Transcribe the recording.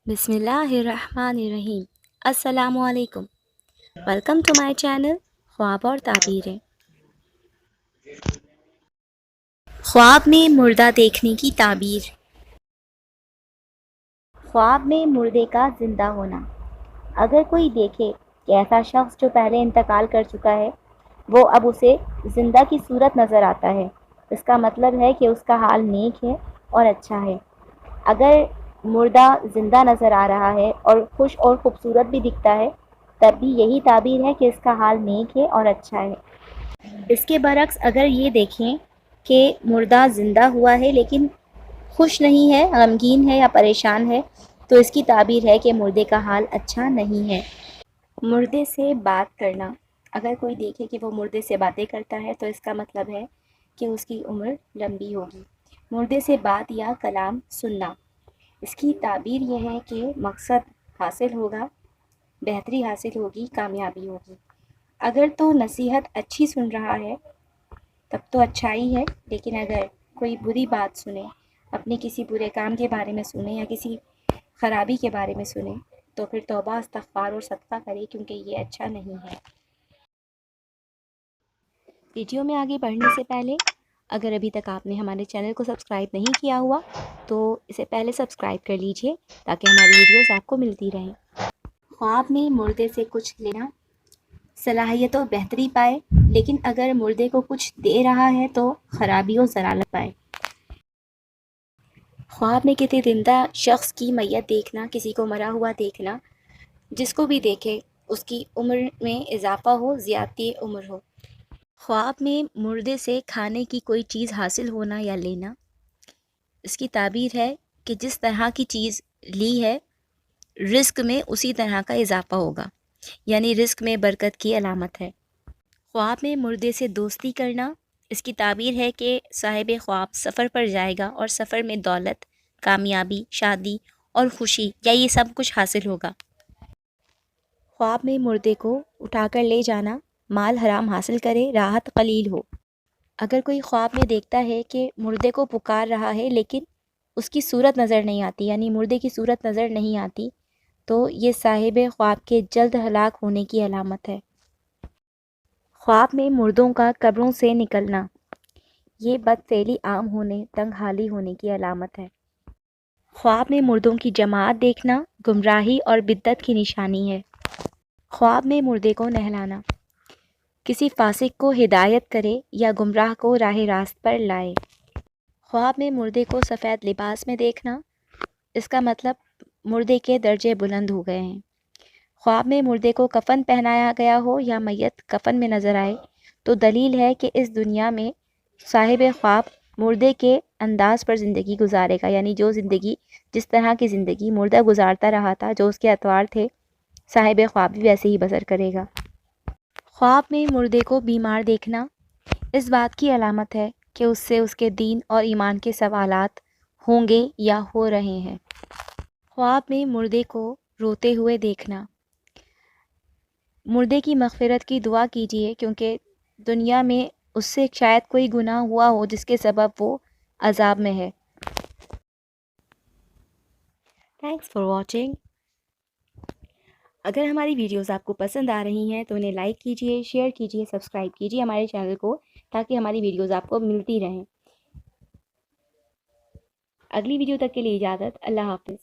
बिस्मिल्लाहिर्रहमानिर्रहीम। अस्सलामुअलैकुम। Welcome to my channel ख्वाब और ताबीरें। ख्वाब में मुर्दा देखने की ताबीर। ख्वाब में मुर्दे का ज़िंदा होना। अगर कोई देखे कि ऐसा शख्स जो पहले इंतकाल कर चुका है वो अब उसे ज़िंदा की सूरत नज़र आता है, इसका मतलब है कि उसका हाल नेक है और अच्छा है। अगर मुर्दा ज़िंदा नज़र आ रहा है और खुश और ख़ूबसूरत भी दिखता है, तब भी यही ताबीर है कि इसका हाल नेक है और अच्छा है। इसके बरक्स अगर ये देखें कि मुर्दा ज़िंदा हुआ है लेकिन खुश नहीं है, गमगीन है या परेशान है, तो इसकी ताबीर है कि मुर्दे का हाल अच्छा नहीं है। मुर्दे से बात करना। अगर कोई देखे कि वो मुर्दे से बातें करता है तो इसका मतलब है कि उसकी उम्र लंबी होगी। मुर्दे से बात या कलाम सुनना। इसकी ताबीर यह है कि मकसद हासिल होगा, बेहतरी हासिल होगी, कामयाबी होगी। अगर तो नसीहत अच्छी सुन रहा है तब तो अच्छा ही है, लेकिन अगर कोई बुरी बात सुने, अपने किसी बुरे काम के बारे में सुने या किसी ख़राबी के बारे में सुने, तो फिर तौबा इस्तग़फ़ार और सदका करे, क्योंकि ये अच्छा नहीं है। वीडियो में आगे बढ़ने से पहले अगर अभी तक आपने हमारे चैनल को सब्सक्राइब नहीं किया हुआ तो इसे पहले सब्सक्राइब कर लीजिए ताकि हमारी वीडियोस आपको मिलती रहें। ख्वाब में मुर्दे से कुछ लेना। सलाहियत और बेहतरी पाए, लेकिन अगर मुर्दे को कुछ दे रहा है तो ख़राबी और ज़लालत पाए। ख्वाब में किसी जिंदा शख्स की मैयत देखना, किसी को मरा हुआ देखना, जिसको भी देखे उसकी उम्र में इजाफ़ा हो, ज़्यादती उम्र हो। ख्वाब में मुर्दे से खाने की कोई चीज़ हासिल होना या लेना। इसकी ताबीर है कि जिस तरह की चीज़ ली है, रिस्क में उसी तरह का इजाफ़ा होगा, यानी रिस्क में बरकत की अलामत है। ख्वाब में मुर्दे से दोस्ती करना। इसकी ताबीर है कि साहिब ख्वाब सफ़र पर जाएगा और सफ़र में दौलत, कामयाबी, शादी और खुशी या ये सब कुछ हासिल होगा। ख्वाब में मुर्दे को उठाकर ले जाना, माल हराम हासिल करे, राहत कलील हो। अगर कोई ख्वाब में देखता है कि मुर्दे को पुकार रहा है लेकिन उसकी सूरत नज़र नहीं आती, यानी मुर्दे की सूरत नज़र नहीं आती, तो ये साहिब ख्वाब के जल्द हलाक होने की अलामत है। ख्वाब में मुर्दों का कब्रों से निकलना, ये बदफेली आम होने, तंगहाली होने की अलामत है। ख्वाब में मुर्दों की जमात देखना गुमराही और बिद्दत की निशानी है। ख्वाब में मुर्दे को नहलाना, किसी फासिक को हिदायत करे या गुमराह को राह रास्त पर लाए। ख्वाब में मुर्दे को सफ़ेद लिबास में देखना, इसका मतलब मुर्दे के दर्जे बुलंद हो गए हैं। ख्वाब में मुर्दे को कफन पहनाया गया हो या मैयत कफन में नज़र आए तो दलील है कि इस दुनिया में साहिब ख्वाब मुर्दे के अंदाज़ पर ज़िंदगी गुजारेगा, यानी जो ज़िंदगी, जिस तरह की ज़िंदगी मुर्दा गुजारता रहा था, जो उसके अतवार थे, साहिब ख्वाब भी वैसे ही बसर करेगा। ख्वाब में मुर्दे को बीमार देखना इस बात की अलामत है कि उससे उसके दीन और ईमान के सवालात होंगे या हो रहे हैं। ख्वाब में मुर्दे को रोते हुए देखना, मुर्दे की मग़फ़िरत की दुआ कीजिए, क्योंकि दुनिया में उससे शायद कोई गुनाह हुआ हो जिसके सबब वो अज़ाब में है। Thanks for watching. अगर हमारी वीडियोस आपको पसंद आ रही हैं तो उन्हें लाइक कीजिए, शेयर कीजिए, सब्सक्राइब कीजिए हमारे चैनल को, ताकि हमारी वीडियोस आपको मिलती रहें। अगली वीडियो तक के लिए इजाज़त। अल्लाह हाफ़िज़।